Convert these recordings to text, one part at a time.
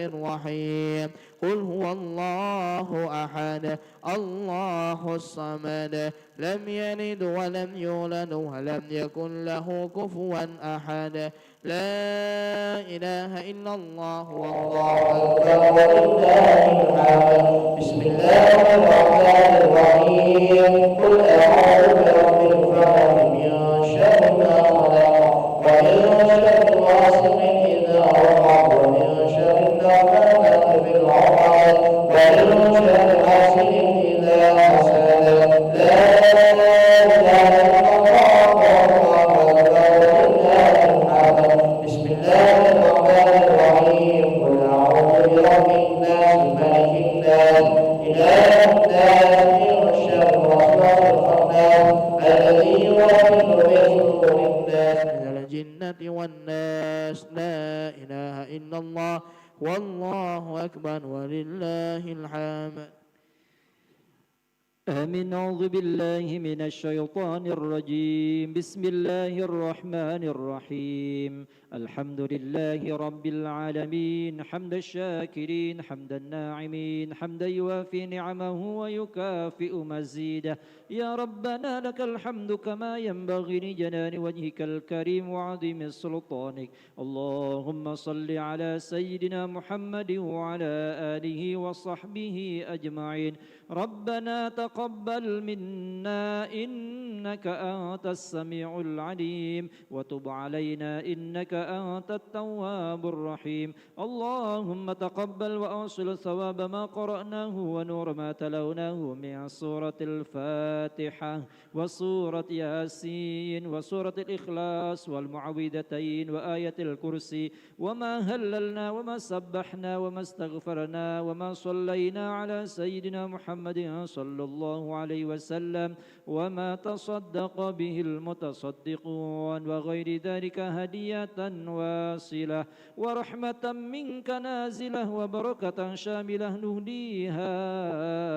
الرحيم قل هو الله أحد الله الصمد لم يلد ولم يولد ولم يكن له كفوا أحد لا إله إلا الله والله أكبر ولله الحمد بسم الله الرحمن الرحيم قل أعوذ برب الفلق من شر ما خلق ومن شر غاسق إذا وقب ومن شر النفاثات في العقد ومن شر حاسد إذا حسد لا إله إلا الله والله أكبر ولله الحمد بسم الله الرحمن الرحيم قل أعوذ برب الناس ملك الناس إله الناس من شر الوسواس الخناس الذي يوسوس في صدور الناس من الجنة والناس لا إله إلا الله والله أكبر ولله الحمد آمين. أعوذ بالله من الشيطان الرجيم. بسم الله الرحمن الرحيم. الحمد لله رب العالمين حمد الشاكرين حمد الناعمين حمدا يوافي نعمه ويكافئ مزيده. يا ربنا لك الحمد كما ينبغي لجلال وجهك الكريم وعظيم سلطانك. اللهم صل على سيدنا محمد وعلى آله وصحبه أجمعين. ربنا تقبل منا إنك أنت السميع العليم وتب علينا إنك أنت التواب الرحيم. اللهم تقبل وأوصل ثواب ما قرأناه ونور ما تلوناه من سورة الفاتحة وسورة ياسين وسورة الإخلاص والمعوذتين وآية الكرسي وما هللنا وما سبحنا وما استغفرنا وما صلينا على سيدنا محمد صلى الله عليه وسلم وما تصدق به المتصدقون وغير ذلك هدية واصلة ورحمة منك نازلة وبركة شاملة نهديها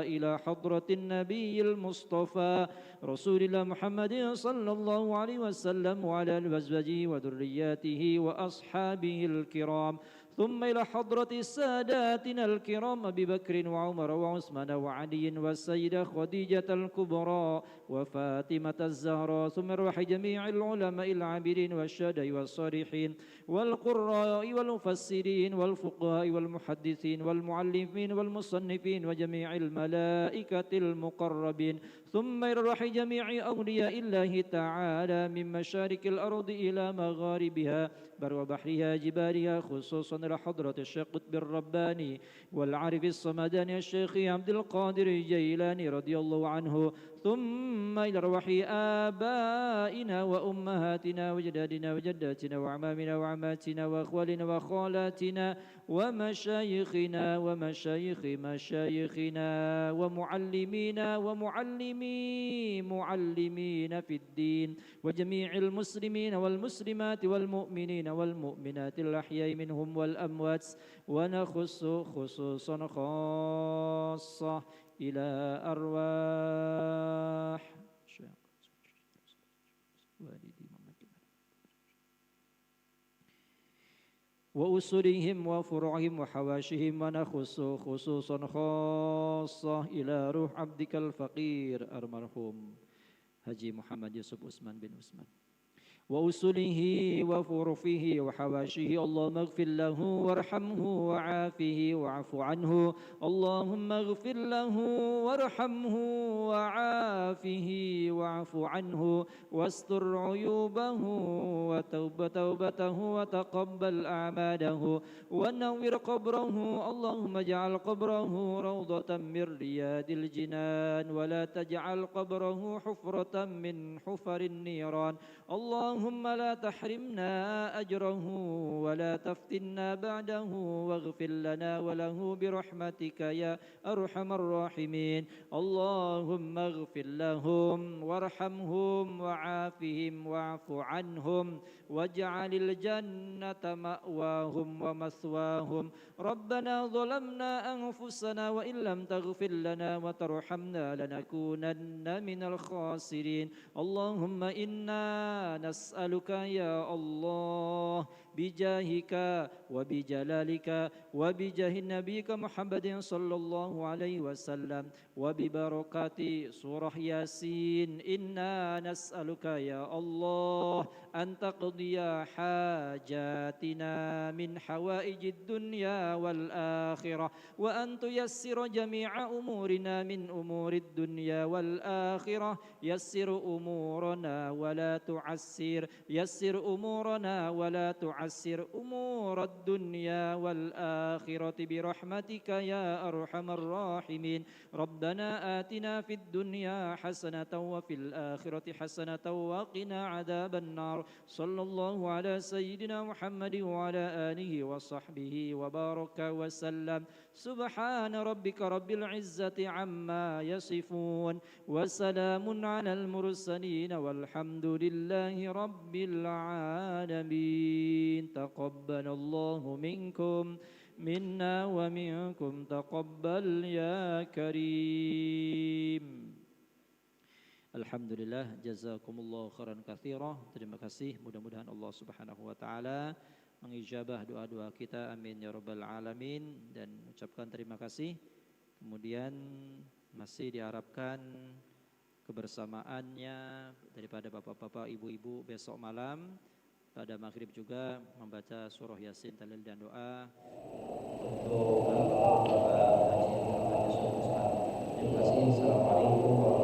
إلى حضرة النبي المصطفى رسول الله محمد صلى الله عليه وسلم وعلى أزواجه وذرياته وأصحابه الكرام ثم إلى حضرة ساداتنا الكرام أبي بكر وعمر وعثمان وعلي والسيدة خديجة الكبرى وفاطمة الزهراء ثم روح جميع العلماء العابرين والشهداء والصالحين والقراء والمفسرين والفقهاء والمحدثين والمعلمين والمصنفين وجميع الملائكة المقربين ثم إلى روح جميع أولياء الله تعالى من مشارق الأرض إلى مغاربها بر وبحرها جبالها خصوصا إلى حضرة الشيخ قطب الرباني والعارف الصمداني الشيخ عبد القادر الجيلاني رضي الله عنه ثم إلى روح آبائنا وأمهاتنا وجدادنا وجداتنا وأعمامنا وعماتنا وأخوالنا وخالاتنا ومشايخنا ومشايخ مشايخنا ومعلمينا معلمين في الدين وجميع المسلمين والمسلمات والمؤمنين والمؤمنات الأحياء منهم والأموات ونخص خصوصا خاصة إلى أرواح وأسرهم وفروعهم وحواشهم ونخص خصوصا خاصة إلى روح عبدك الفقير المرحوم حاجي محمد يوسف عثمان بن عثمان وأسله وفرفه وحواشيه اللهم اغفر له وارحمه وعافه واعف عنه اللهم اغفر له وارحمه وعافه واعف عنه واستر عيوبه توبته وتقبل أعماله ونور قبره اللهم اجعل قبره روضة من رياض الجنان ولا تجعل قبره حفرة من حفر النيران اللهم لا تحرمنا أجره ولا تفتنا بعده واغفر لنا وله برحمتك يا أرحم الراحمين اللهم اغفر لهم وارحمهم وعافهم واعف عنهم واجعل الجنة مأواهم ومثواهم ربنا ظلمنا أنفسنا وإن لم تغفر لنا وترحمنا لنكونن من الخاسرين اللهم إنا نسألك يا الله بجاهك وبجلالك وبجاه نبيك محمد صلى الله عليه وسلم وببركات سورة ياسين إنا نسألك يا الله أن تقضي حاجاتنا من حوائج الدنيا والآخرة وأن تيسر جميع أمورنا من أمور الدنيا والآخرة يسر أمورنا ولا تعسر يسر أمورنا ولا تعسر أمور الدنيا والآخرة برحمتك يا أرحم الراحمين ربنا آتنا في الدنيا حسنة وفي الآخرة حسنة وقنا عذاب النار صلى الله على سيدنا محمد وعلى آله وصحبه وبارك وسلم سبحان ربك رب العزة عما يصفون وسلام على المرسلين والحمد لله رب العالمين تقبل الله منكم منا ومنكم تقبل يا كريم. Alhamdulillah, jazakumullah khairan katsira. Terima kasih, mudah-mudahan Allah Subhanahu wa taala mengijabah doa-doa kita, amin ya rabbal alamin, dan ucapkan terima kasih. Kemudian masih diharapkan kebersamaannya daripada bapak-bapak, ibu-ibu besok malam pada maghrib juga membaca surah Yasin, Tahlil dan doa untuk terima kasih. Assalamualaikum warahmatullahi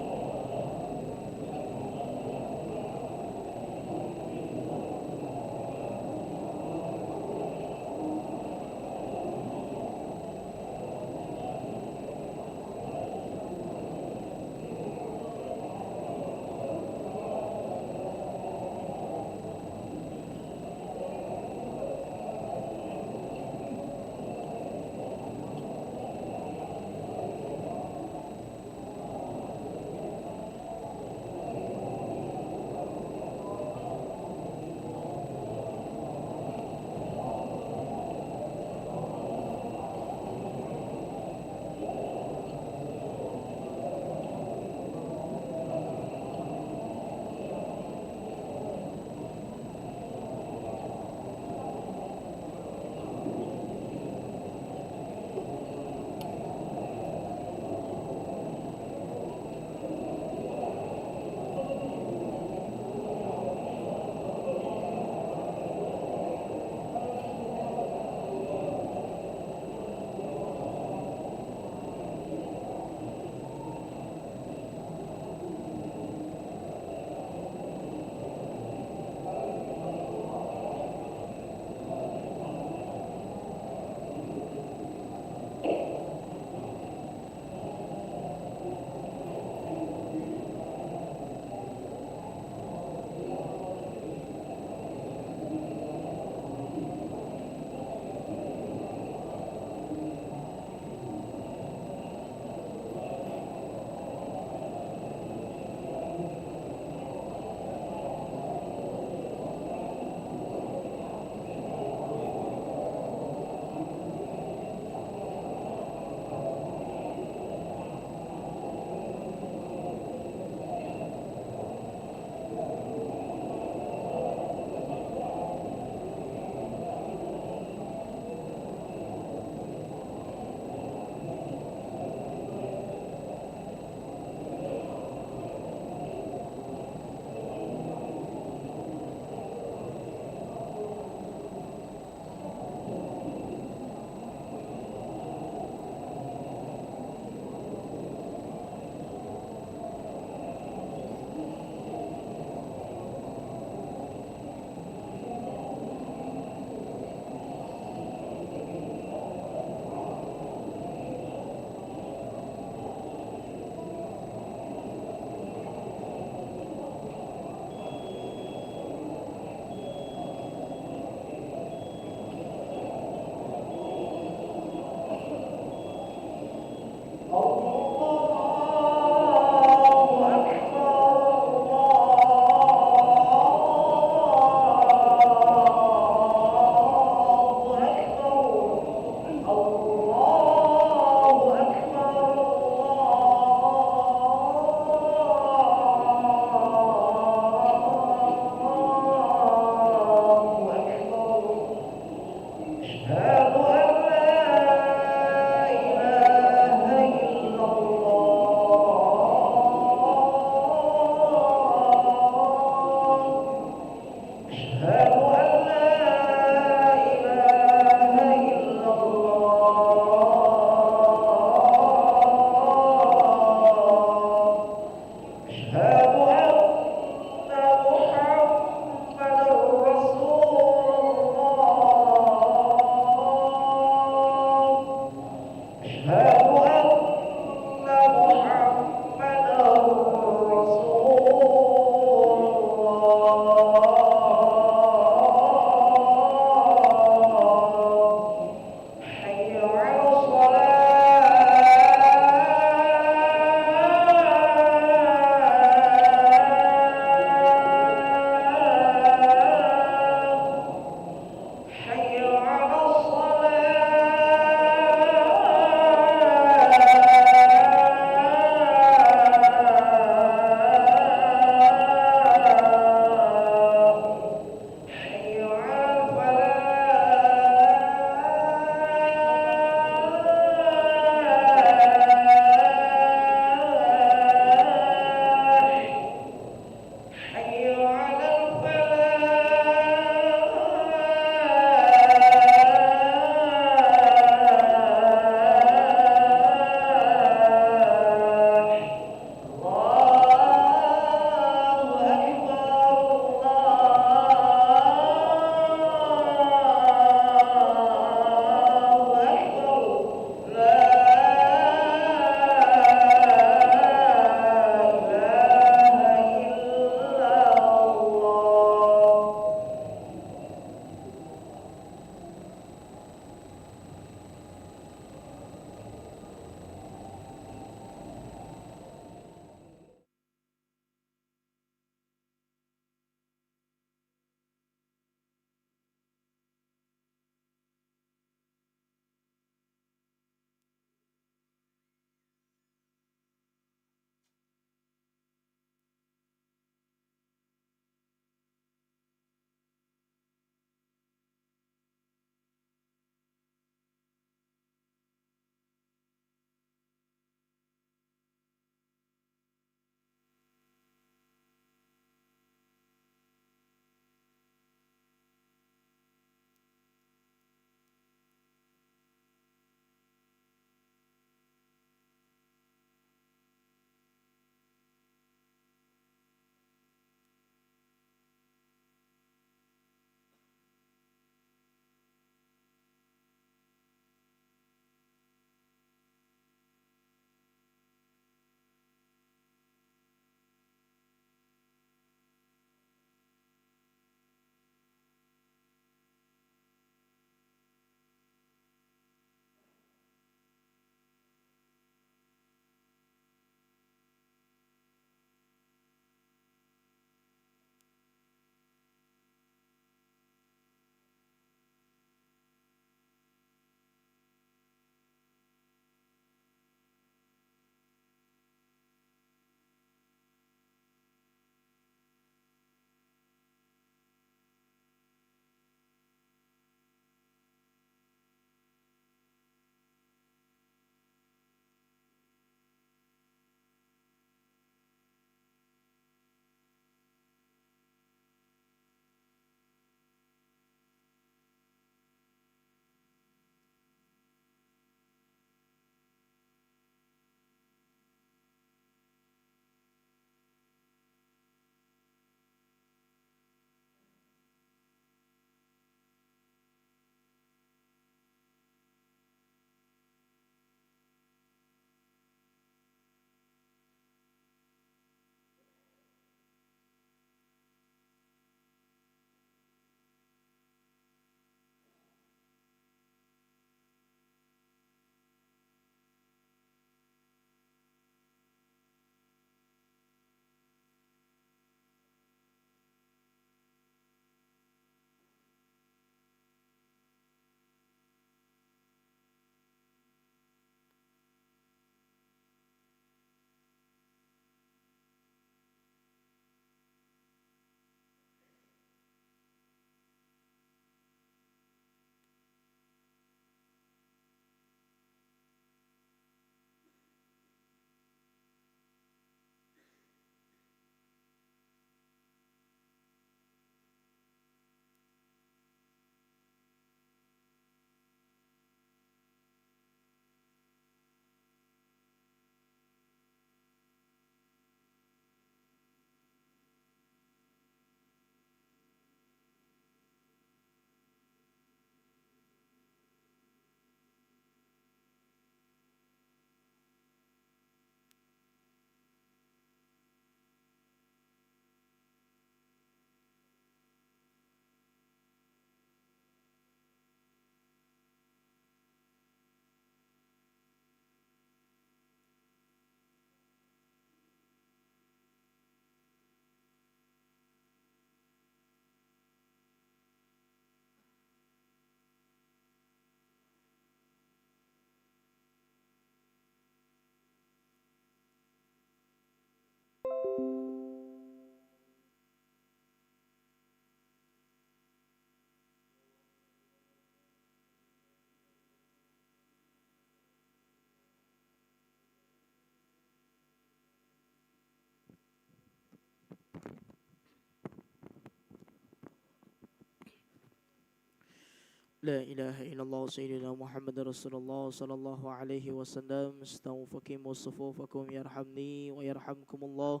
لا إله إلا الله سيدنا محمد رسول الله صلى الله عليه وسلم. استووا فقيموا صفوفكم يرحمني ويرحمكم الله،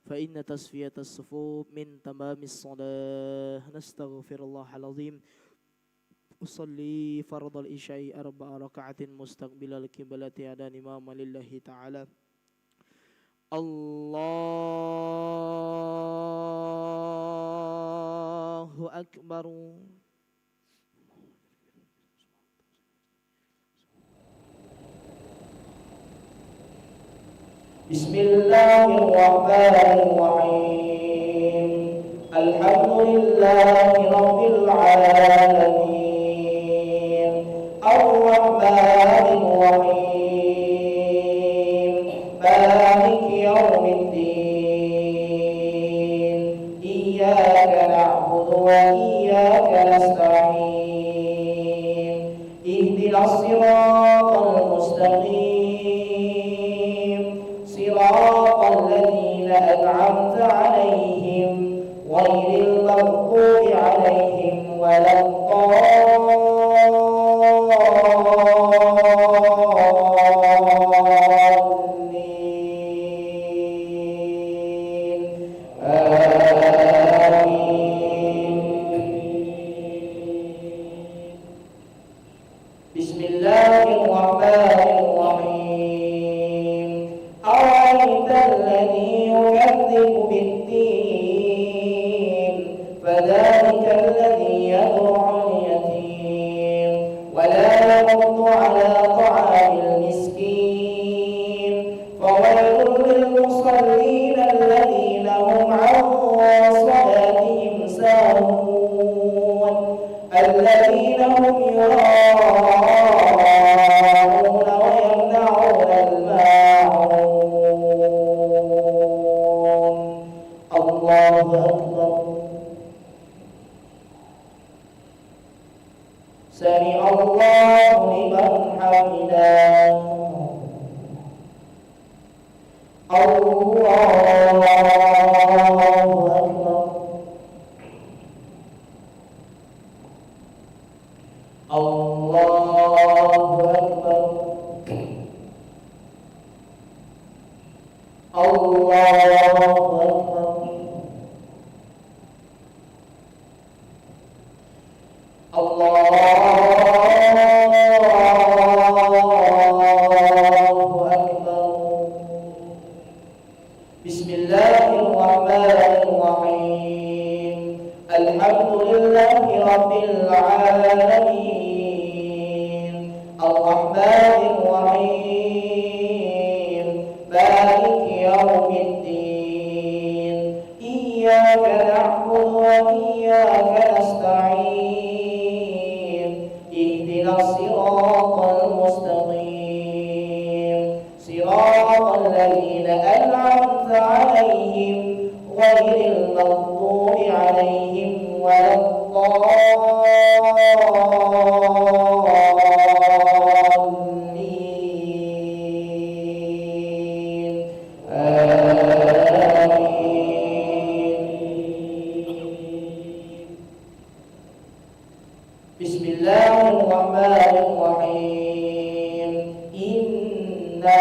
فإن تصفية الصفوف من تمام الصلاة. نستغفر الله العظيم. أصلي فرض العشاء 4 ركعات مستقبل القبلة على إمام لله تعالى. الله أكبر. بسم الله الرحمن الرحيم. الحمد لله رب العالمين. الرحمن الرحيم. مالك يوم الدين. إياك نعبد وإياك نستعين. اهدنا الصراط المستقيم، صراط الذين أنعمت عليهم غير المغضوب عليهم ولا الضالين. آمين. بسم الله الرحمن الرحيم. أرأيت الذي يكذب بالدين، فذلك الذي يدعو اليتيم ولا يحض على طعام المسكين. فويل للمصلين الذين هم عن صلاتهم ساهون، الذين هم يراءون ويمنعون الماعون. الله أكبر. سمع الله لمن حمده. الله أكبر. الله أكبر. الله أكبر. الله أكبر. بسم الله الرحمن الرحيم. الحمد لله رب العالمين. الرحمن الرحيم. مالك يوم الدين. إياك نعبد وإياك نستعين. اهدنا الصراط المستقيم، صراط الذين أنعمت عليهم غير المغضوب عليهم ولا الضالين. آمين. بسم الله الرحمن الرحيم. إنا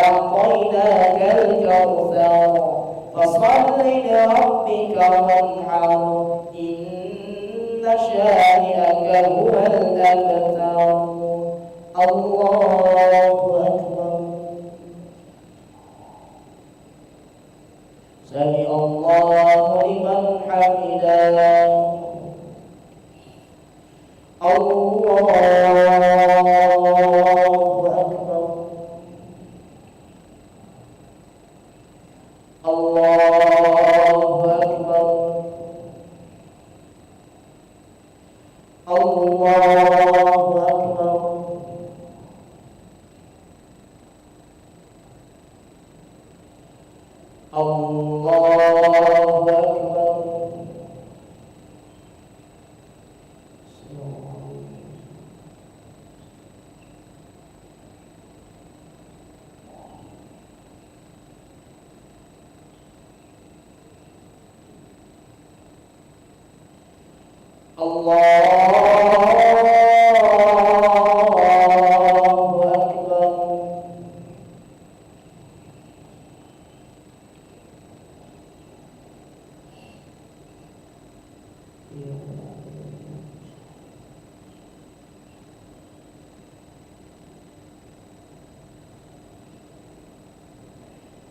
أعطيناك الكوثر فصل لربك وانحر. إن شانئك هو الأبتر. الله أكبر. سمع الله لمن حمده. الله أكبر. الله أكبر. الله أكبر. الله أكبر. الله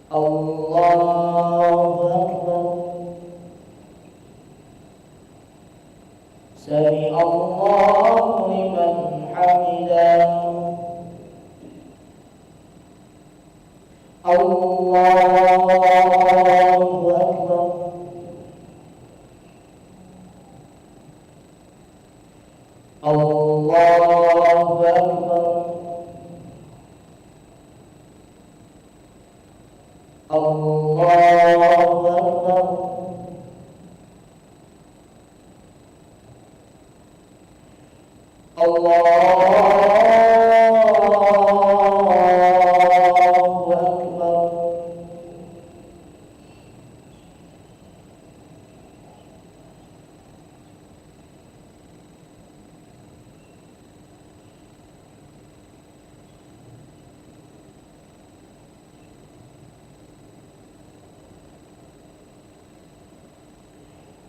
Allahu Akbar. Sami Allahu liman hamidah. Allahu Akbar. Allahu Akbar. Allahu Akbar.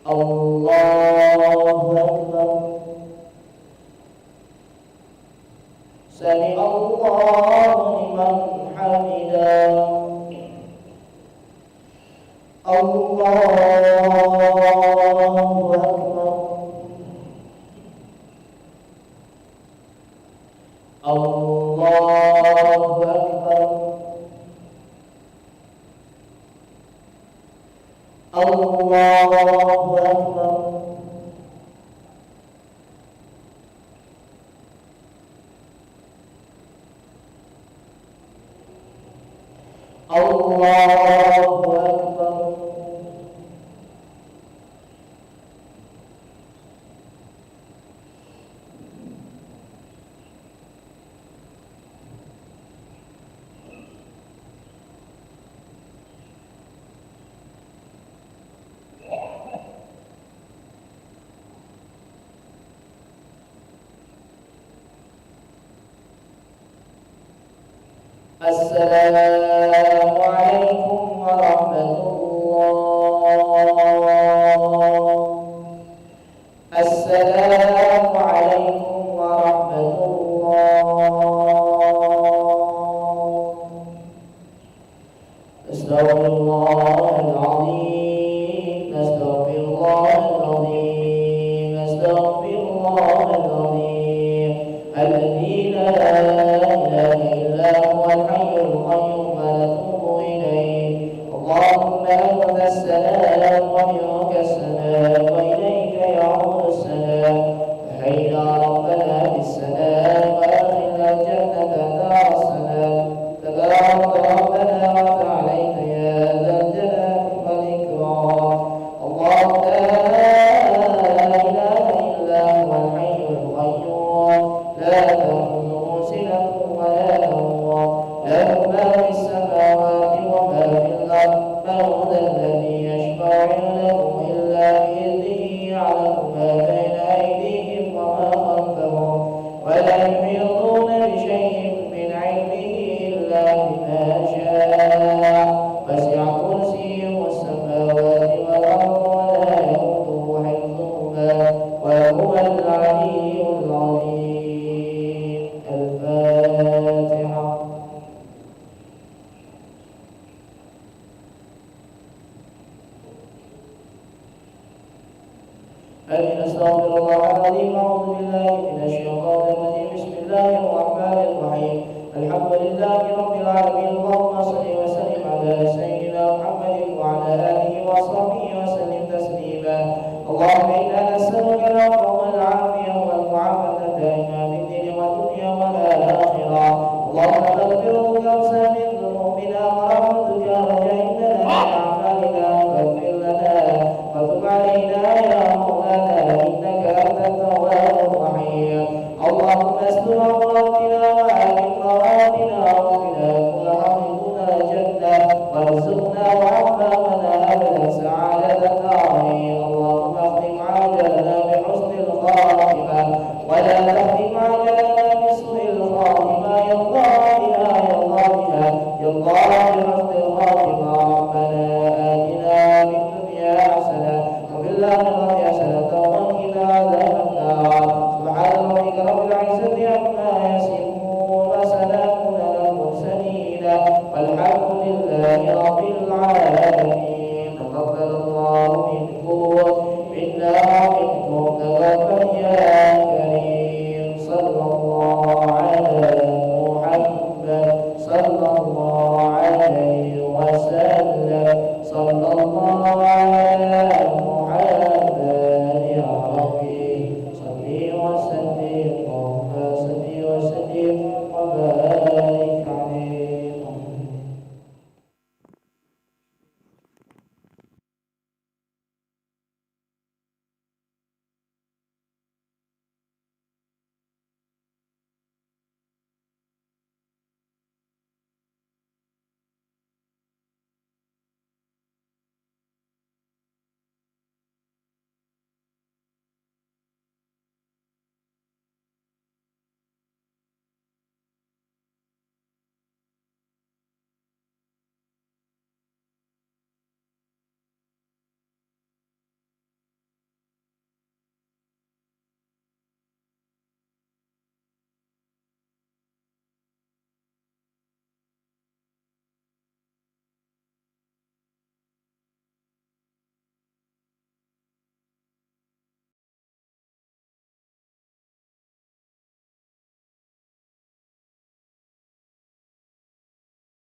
Allahu Akbar. Sami Allahu liman hamidah. Allahu Akbar. Allahu Akbar. Allahu Akbar. Allahu Akbar. Assalamu'alaikum warahmatullahi. Assalamu'alaikum warahmatullahi. Astaghfirullahaladzim. Astaghfirullahaladzim. Astaghfirullahaladzim. Alladzi la ilaha illa huwal hayyul qayyum wa natubu ilayhi. Allahumma anta as-salam wa minka as-salam wa ilayka ya'udu as-salam. Hayyina rabbana bis-salam wa adkhilna al-jannata dar as-salam. Tabaraka rabbana wa ta'alayka ya dhal jalali wal ikram. Allahu la ilaha illa huwal hayyul qayyum la ta'khudhuhu sinatun wa la nawm. Lahu ma fis samawati wa ma fil ard. Man dha alladhi yashfa'u 'indahu illa bi'idhnihi. Ya'lamu ma bayna aydihim wa ma khalfahum wa la yuhituna bi shay'in min 'ilmihi illa bima sha'a. Wasi'a kursiyyuhu as-samawati wal ard wa la yaquduhu hifdhuhuma wa huwal 'aliyyul 'azim. Al-Fatiha. Astaghfirullahaladzim. A'udzu billahi minasyaitonir rajim. Bismillahirrahmanirrahim. Alhamdulillahi rabbil alamin. Allahumma shalli wa sallim ala sayyidina Muhammadin wa ala alihi wa sahbihi wa sallim taslima. Allahumma inna nas'aluka al-'afwa wal 'afiyah wal mu'afata daima fid din wa dunya wal akhirah. Allahumma ighfir lana min dhunubina wa rahmatuka rajaina min a'malina waghfir lana wa tub 'alaina ya مولانا إنك أنت التواب الرحيم. اللهم استر عوراتنا وآمن رواتنا واغفر كل حق دون الجنة وارزقنا وعفا ونهى الله